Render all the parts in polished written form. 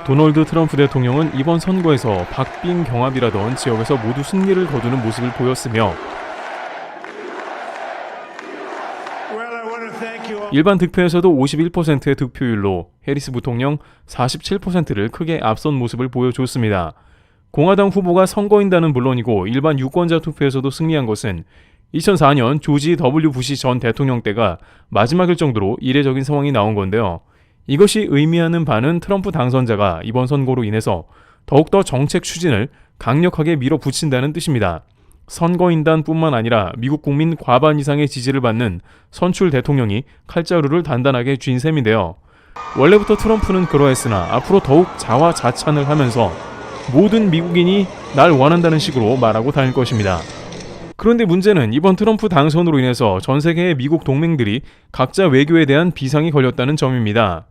도널드 트럼프 대통령은 이번 선거에서 박빙 경합이라던 지역에서 모두 승리를 거두는 모습을 보였으며 일반 득표에서도 51%의 득표율로 해리스 부통령 47%를 크게 앞선 모습을 보여줬습니다. 공화당 후보가 선거인단은 물론이고 일반 유권자 투표에서도 승리한 것은 2004년 조지 W 부시 전 대통령 때가 마지막일 정도로 이례적인 상황이 나온 건데요. 이것이 의미하는 바는 트럼프 당선자가 이번 선거로 인해서 더욱더 정책 추진을 강력하게 밀어붙인다는 뜻입니다. 선거인단뿐만 아니라 미국 국민 과반 이상의 지지를 받는 선출 대통령이 칼자루를 단단하게 쥔 셈인데요. 원래부터 트럼프는 그러했으나 앞으로 더욱 자화자찬을 하면서 모든 미국인이 날 원한다는 식으로 말하고 다닐 것입니다. 그런데 문제는 이번 트럼프 당선으로 인해서 전 세계의 미국 동맹들이 각자 외교에 대한 비상이 걸렸다는 점입니다.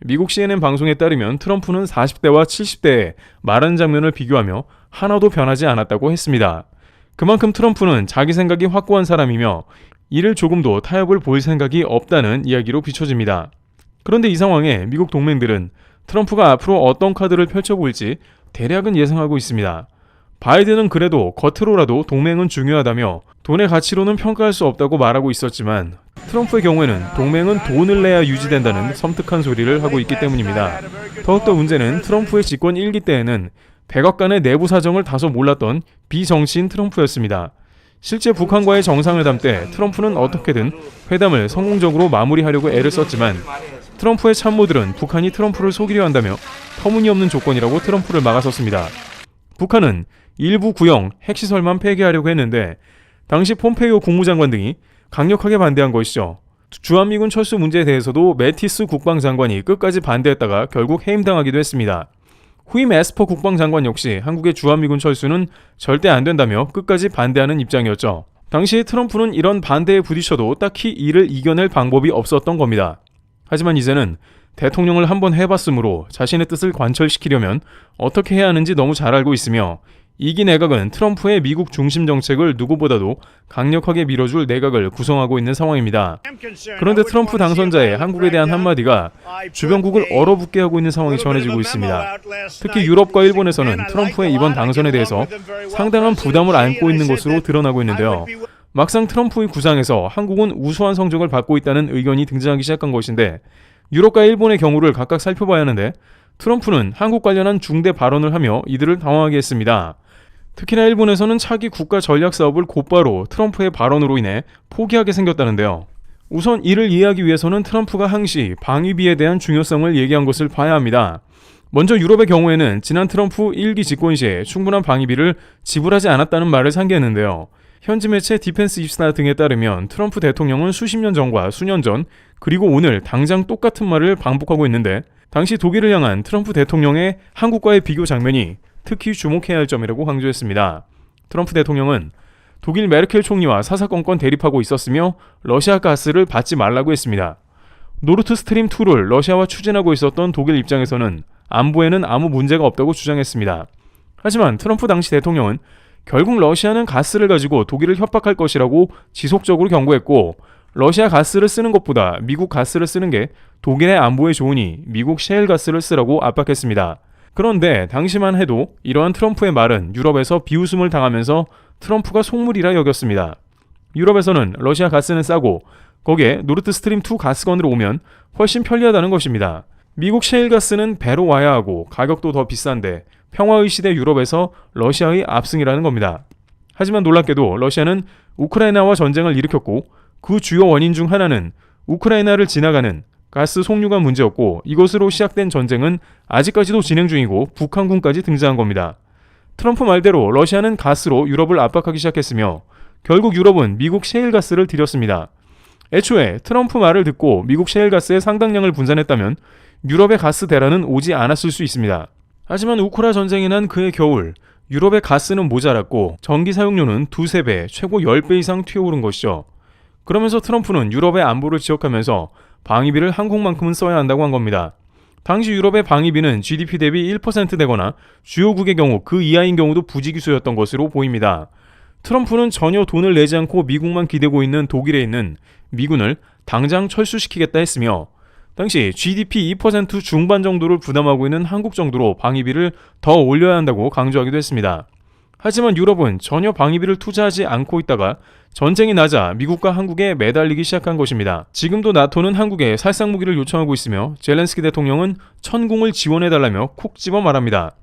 미국 CNN 방송에 따르면 트럼프는 40대와 70대의 말하는 장면을 비교하며 하나도 변하지 않았다고 했습니다. 그만큼 트럼프는 자기 생각이 확고한 사람이며 이를 조금도 타협을 보일 생각이 없다는 이야기로 비춰집니다. 그런데 이 상황에 미국 동맹들은 트럼프가 앞으로 어떤 카드를 펼쳐보일지 대략은 예상하고 있습니다. 바이든은 그래도 겉으로라도 동맹은 중요하다며 돈의 가치로는 평가할 수 없다고 말하고 있었지만 트럼프의 경우에는 동맹은 돈을 내야 유지된다는 섬뜩한 소리를 하고 있기 때문입니다. 더욱더 문제는 트럼프의 집권 1기 때에는 백악관의 내부 사정을 다소 몰랐던 비정치인 트럼프였습니다. 실제 북한과의 정상회담 때 트럼프는 어떻게든 회담을 성공적으로 마무리하려고 애를 썼지만 트럼프의 참모들은 북한이 트럼프를 속이려 한다며 터무니없는 조건이라고 트럼프를 막아섰습니다. 북한은 일부 구형 핵시설만 폐기하려고 했는데 당시 폼페이오 국무장관 등이 강력하게 반대한 것이죠. 주한미군 철수 문제에 대해서도 매티스 국방장관이 끝까지 반대했다가 결국 해임당하기도 했습니다. 후임 에스퍼 국방장관 역시 한국의 주한미군 철수는 절대 안 된다며 끝까지 반대하는 입장이었죠. 당시 트럼프는 이런 반대에 부딪혀도 딱히 이를 이겨낼 방법이 없었던 겁니다. 하지만 이제는 대통령을 한번 해봤으므로 자신의 뜻을 관철시키려면 어떻게 해야 하는지 너무 잘 알고 있으며 이기 내각은 트럼프의 미국 중심 정책을 누구보다도 강력하게 밀어줄 내각을 구성하고 있는 상황입니다. 그런데 트럼프 당선자의 한국에 대한 한마디가 주변국을 얼어붙게 하고 있는 상황이 전해지고 있습니다. 특히 유럽과 일본에서는 트럼프의 이번 당선에 대해서 상당한 부담을 안고 있는 것으로 드러나고 있는데요. 막상 트럼프의 구상에서 한국은 우수한 성적을 받고 있다는 의견이 등장하기 시작한 것인데 유럽과 일본의 경우를 각각 살펴봐야 하는데 트럼프는 한국 관련한 중대 발언을 하며 이들을 당황하게 했습니다. 특히나 일본에서는 차기 국가 전략 사업을 곧바로 트럼프의 발언으로 인해 포기하게 생겼다는데요. 우선 이를 이해하기 위해서는 트럼프가 항시 방위비에 대한 중요성을 얘기한 것을 봐야 합니다. 먼저 유럽의 경우에는 지난 트럼프 1기 집권 시에 충분한 방위비를 지불하지 않았다는 말을 상기했는데요. 현지 매체 디펜스 입스타 등에 따르면 트럼프 대통령은 수십 년 전과 수년 전 그리고 오늘 당장 똑같은 말을 반복하고 있는데 당시 독일을 향한 트럼프 대통령의 한국과의 비교 장면이 특히 주목해야 할 점이라고 강조했습니다. 트럼프 대통령은 독일 메르켈 총리와 사사건건 대립하고 있었으며 러시아 가스를 받지 말라고 했습니다. 노르트 스트림 2를 러시아와 추진하고 있었던 독일 입장에서는 안보에는 아무 문제가 없다고 주장했습니다. 하지만 트럼프 당시 대통령은 결국 러시아는 가스를 가지고 독일을 협박할 것이라고 지속적으로 경고했고 러시아 가스를 쓰는 것보다 미국 가스를 쓰는 게 독일의 안보에 좋으니 미국 셰일 가스를 쓰라고 압박했습니다. 그런데 당시만 해도 이러한 트럼프의 말은 유럽에서 비웃음을 당하면서 트럼프가 속물이라 여겼습니다. 유럽에서는 러시아 가스는 싸고 거기에 노르트 스트림 2 가스건으로 오면 훨씬 편리하다는 것입니다. 미국 셰일 가스는 배로 와야 하고 가격도 더 비싼데 평화의 시대 유럽에서 러시아의 압승이라는 겁니다. 하지만 놀랍게도 러시아는 우크라이나와 전쟁을 일으켰고 그 주요 원인 중 하나는 우크라이나를 지나가는 가스 송유관 문제였고 이것으로 시작된 전쟁은 아직까지도 진행 중이고 북한군까지 등장한 겁니다. 트럼프 말대로 러시아는 가스로 유럽을 압박하기 시작했으며 결국 유럽은 미국 셰일가스를 들였습니다. 애초에 트럼프 말을 듣고 미국 셰일가스의 상당량을 분산했다면 유럽의 가스 대란은 오지 않았을 수 있습니다. 하지만 우크라 전쟁이 난 그해 겨울 유럽의 가스는 모자랐고 전기 사용료는 두세 배, 최고 10배 이상 튀어오른 것이죠. 그러면서 트럼프는 유럽의 안보를 지적하면서 방위비를 한국만큼은 써야 한다고 한 겁니다. 당시 유럽의 방위비는 GDP 대비 1% 되거나 주요국의 경우 그 이하인 경우도 부지기수였던 것으로 보입니다. 트럼프는 전혀 돈을 내지 않고 미국만 기대고 있는 독일에 있는 미군을 당장 철수시키겠다 했으며 당시 GDP 2% 중반 정도를 부담하고 있는 한국 정도로 방위비를 더 올려야 한다고 강조하기도 했습니다. 하지만 유럽은 전혀 방위비를 투자하지 않고 있다가 전쟁이 나자 미국과 한국에 매달리기 시작한 것입니다. 지금도 나토는 한국에 살상 무기를 요청하고 있으며 젤렌스키 대통령은 천궁을 지원해달라며 콕 집어 말합니다.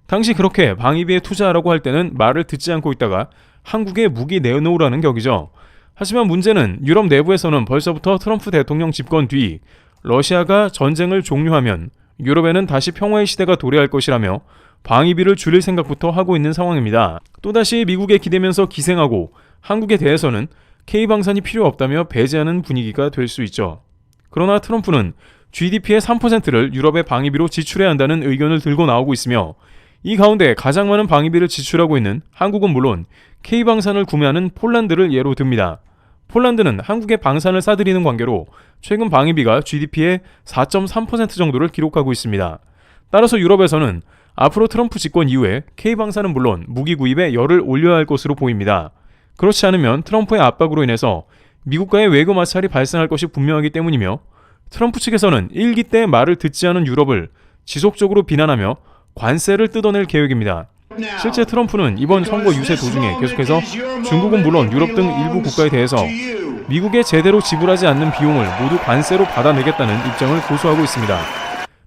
당시 그렇게 방위비에 투자하라고 할 때는 말을 듣지 않고 있다가 한국에 무기 내놓으라는 격이죠. 하지만 문제는 유럽 내부에서는 벌써부터 트럼프 대통령 집권 뒤 러시아가 전쟁을 종료하면 유럽에는 다시 평화의 시대가 도래할 것이라며 방위비를 줄일 생각부터 하고 있는 상황입니다. 또다시 미국에 기대면서 기생하고 한국에 대해서는 K방산이 필요 없다며 배제하는 분위기가 될 수 있죠. 그러나 트럼프는 GDP의 3%를 유럽의 방위비로 지출해야 한다는 의견을 들고 나오고 있으며 이 가운데 가장 많은 방위비를 지출하고 있는 한국은 물론 K방산을 구매하는 폴란드를 예로 듭니다. 폴란드는 한국의 방산을 싸들이는 관계로 최근 방위비가 GDP의 4.3% 정도를 기록하고 있습니다. 따라서 유럽에서는 앞으로 트럼프 집권 이후에 K방산은 물론 무기 구입에 열을 올려야 할 것으로 보입니다. 그렇지 않으면 트럼프의 압박으로 인해서 미국과의 외교 마찰이 발생할 것이 분명하기 때문이며 트럼프 측에서는 1기 때 말을 듣지 않은 유럽을 지속적으로 비난하며 관세를 뜯어낼 계획입니다. 실제 트럼프는 이번 선거 유세 도중에 계속해서 중국은 물론 유럽 등 일부 국가에 대해서 미국에 제대로 지불하지 않는 비용을 모두 관세로 받아내겠다는 입장을 고수하고 있습니다.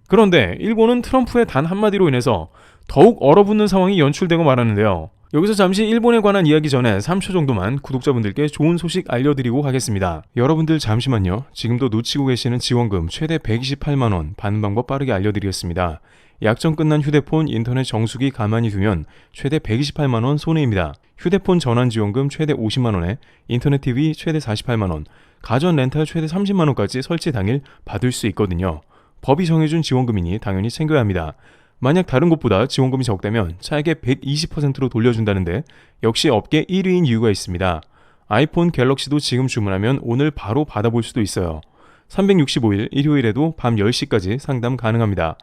그런데 일본은 트럼프의 단 한마디로 인해서 더욱 얼어붙는 상황이 연출되고 말하는데요. 여기서 잠시 일본에 관한 이야기 전에 3초 정도만 구독자분들께 좋은 소식 알려드리고 가겠습니다. 여러분들 잠시만요. 지금도 놓치고 계시는 지원금 최대 128만원 받는 방법 빠르게 알려드리겠습니다. 약정 끝난 휴대폰, 인터넷 정수기 가만히 두면 최대 128만원 손해입니다. 휴대폰 전환 지원금 최대 50만원에 인터넷 TV 최대 48만원, 가전 렌탈 최대 30만원까지 설치 당일 받을 수 있거든요. 법이 정해준 지원금이니 당연히 챙겨야 합니다. 만약 다른 곳보다 지원금이 적다면 차액의 120%로 돌려준다는데 역시 업계 1위인 이유가 있습니다. 아이폰 갤럭시도 지금 주문하면 오늘 바로 받아볼 수도 있어요. 365일 일요일에도 밤 10시까지 상담 가능합니다.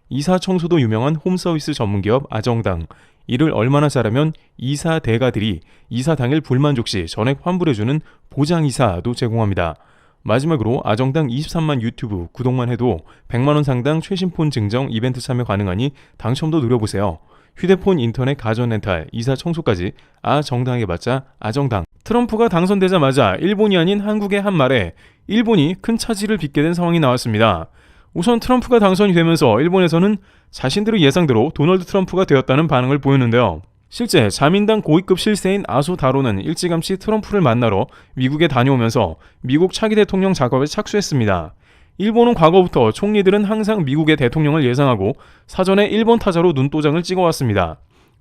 이사 청소도 유명한 홈서비스 전문기업 아정당. 이를 얼마나 잘하면 이사 대가들이 이사 당일 불만족 시 전액 환불해주는 보장이사도 제공합니다. 마지막으로 아정당 23만 유튜브 구독만 해도 100만원 상당 최신 폰 증정 이벤트 참여 가능하니 당첨도 노려보세요. 휴대폰, 인터넷, 가전 렌탈, 이사 청소까지 아정당에 받자 아정당. 트럼프가 당선되자마자 일본이 아닌 한국의 한 말에 일본이 큰 차질을 빚게 된 상황이 나왔습니다. 우선 트럼프가 당선이 되면서 일본에서는 자신들의 예상대로 도널드 트럼프가 되었다는 반응을 보였는데요. 실제 자민당 고위급 실세인 아소 다로는 일찌감치 트럼프를 만나러 미국에 다녀오면서 미국 차기 대통령 작업에 착수했습니다. 일본은 과거부터 총리들은 항상 미국의 대통령을 예상하고 사전에 일본 타자로 눈도장을 찍어왔습니다.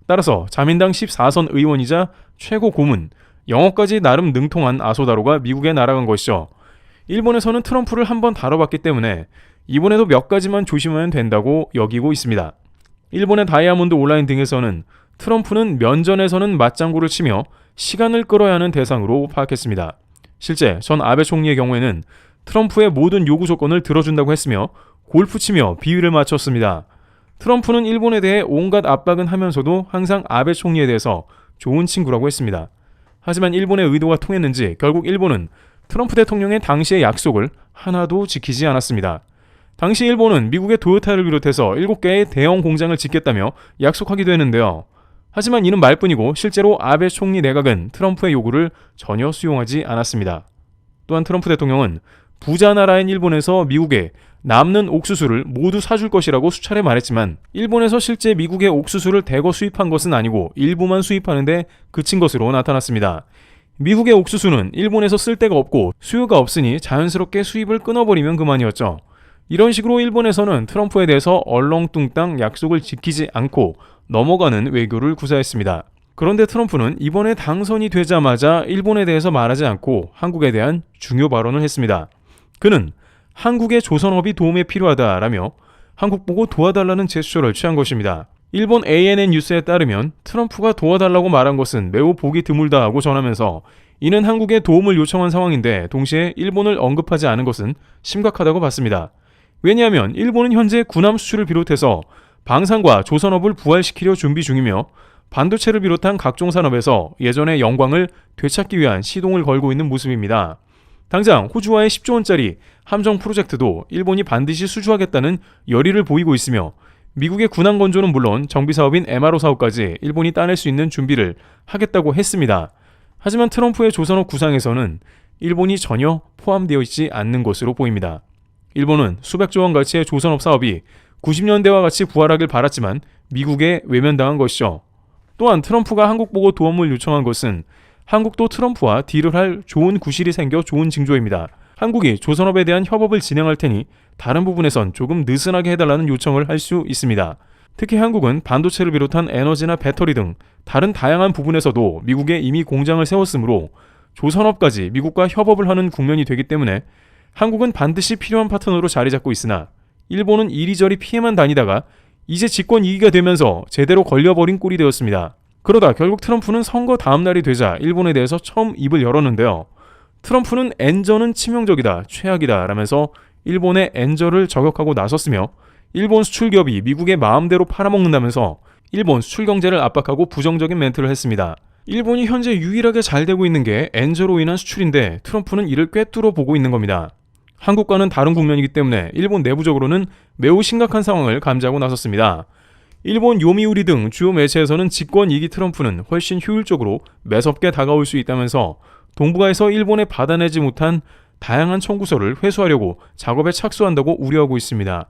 따라서 자민당 14선 의원이자 최고 고문, 영어까지 나름 능통한 아소 다로가 미국에 날아간 것이죠. 일본에서는 트럼프를 한번 다뤄봤기 때문에 이번에도 몇 가지만 조심하면 된다고 여기고 있습니다. 일본의 다이아몬드 온라인 등에서는 트럼프는 면전에서는 맞장구를 치며 시간을 끌어야 하는 대상으로 파악했습니다. 실제 전 아베 총리의 경우에는 트럼프의 모든 요구 조건을 들어준다고 했으며 골프 치며 비위를 맞췄습니다. 트럼프는 일본에 대해 온갖 압박은 하면서도 항상 아베 총리에 대해서 좋은 친구라고 했습니다. 하지만 일본의 의도가 통했는지 결국 일본은 트럼프 대통령의 당시의 약속을 하나도 지키지 않았습니다. 당시 일본은 미국의 도요타를 비롯해서 7개의 대형 공장을 짓겠다며 약속하기도 했는데요. 하지만 이는 말뿐이고 실제로 아베 총리 내각은 트럼프의 요구를 전혀 수용하지 않았습니다. 또한 트럼프 대통령은 부자 나라인 일본에서 미국에 남는 옥수수를 모두 사줄 것이라고 수차례 말했지만 일본에서 실제 미국의 옥수수를 대거 수입한 것은 아니고 일부만 수입하는 데 그친 것으로 나타났습니다. 미국의 옥수수는 일본에서 쓸 데가 없고 수요가 없으니 자연스럽게 수입을 끊어버리면 그만이었죠. 이런 식으로 일본에서는 트럼프에 대해서 얼렁뚱땅 약속을 지키지 않고 넘어가는 외교를 구사했습니다. 그런데 트럼프는 이번에 당선이 되자마자 일본에 대해서 말하지 않고 한국에 대한 중요 발언을 했습니다. 그는 한국의 조선업이 도움에 필요하다라며 한국 보고 도와달라는 제스처를 취한 것입니다. 일본 ANN 뉴스에 따르면 트럼프가 도와달라고 말한 것은 매우 보기 드물다 하고 전하면서 이는 한국에 도움을 요청한 상황인데 동시에 일본을 언급하지 않은 것은 심각하다고 봤습니다. 왜냐하면 일본은 현재 군함 수출을 비롯해서 방산과 조선업을 부활시키려 준비 중이며 반도체를 비롯한 각종 산업에서 예전의 영광을 되찾기 위한 시동을 걸고 있는 모습입니다. 당장 호주와의 10조 원짜리 함정 프로젝트도 일본이 반드시 수주하겠다는 열의를 보이고 있으며 미국의 군함 건조는 물론 정비 사업인 MRO 사업까지 일본이 따낼 수 있는 준비를 하겠다고 했습니다. 하지만 트럼프의 조선업 구상에서는 일본이 전혀 포함되어 있지 않는 것으로 보입니다. 일본은 수백조 원 가치의 조선업 사업이 90년대와 같이 부활하길 바랐지만 미국에 외면당한 것이죠. 또한 트럼프가 한국 보고 도움을 요청한 것은 한국도 트럼프와 딜을 할 좋은 구실이 생겨 좋은 징조입니다. 한국이 조선업에 대한 협업을 진행할 테니 다른 부분에선 조금 느슨하게 해달라는 요청을 할 수 있습니다. 특히 한국은 반도체를 비롯한 에너지나 배터리 등 다른 다양한 부분에서도 미국에 이미 공장을 세웠으므로 조선업까지 미국과 협업을 하는 국면이 되기 때문에 한국은 반드시 필요한 파트너로 자리 잡고 있으나 일본은 이리저리 피해만 다니다가 이제 집권 2기가 되면서 제대로 걸려버린 꼴이 되었습니다. 그러다 결국 트럼프는 선거 다음 날이 되자 일본에 대해서 처음 입을 열었는데요. 트럼프는 엔저는 치명적이다, 최악이다 라면서 일본의 엔저를 저격하고 나섰으며 일본 수출 기업이 미국의 마음대로 팔아먹는다면서 일본 수출 경제를 압박하고 부정적인 멘트를 했습니다. 일본이 현재 유일하게 잘 되고 있는 게 엔저로 인한 수출인데 트럼프는 이를 꿰뚫어 보고 있는 겁니다. 한국과는 다른 국면이기 때문에 일본 내부적으로는 매우 심각한 상황을 감지하고 나섰습니다. 일본 요미우리 등 주요 매체에서는 집권 2기 트럼프는 훨씬 효율적으로 매섭게 다가올 수 있다면서 동북아에서 일본에 받아내지 못한 다양한 청구서를 회수하려고 작업에 착수한다고 우려하고 있습니다.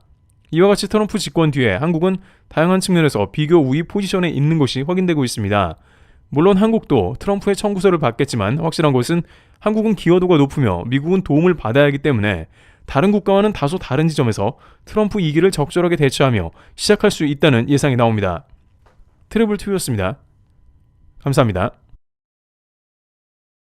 이와 같이 트럼프 집권 뒤에 한국은 다양한 측면에서 비교 우위 포지션에 있는 것이 확인되고 있습니다. 물론 한국도 트럼프의 청구서를 받겠지만 확실한 것은 한국은 기여도가 높으며 미국은 도움을 받아야 하기 때문에 다른 국가와는 다소 다른 지점에서 트럼프 2기를 적절하게 대처하며 시작할 수 있다는 예상이 나옵니다. 트래블2였습니다. 감사합니다.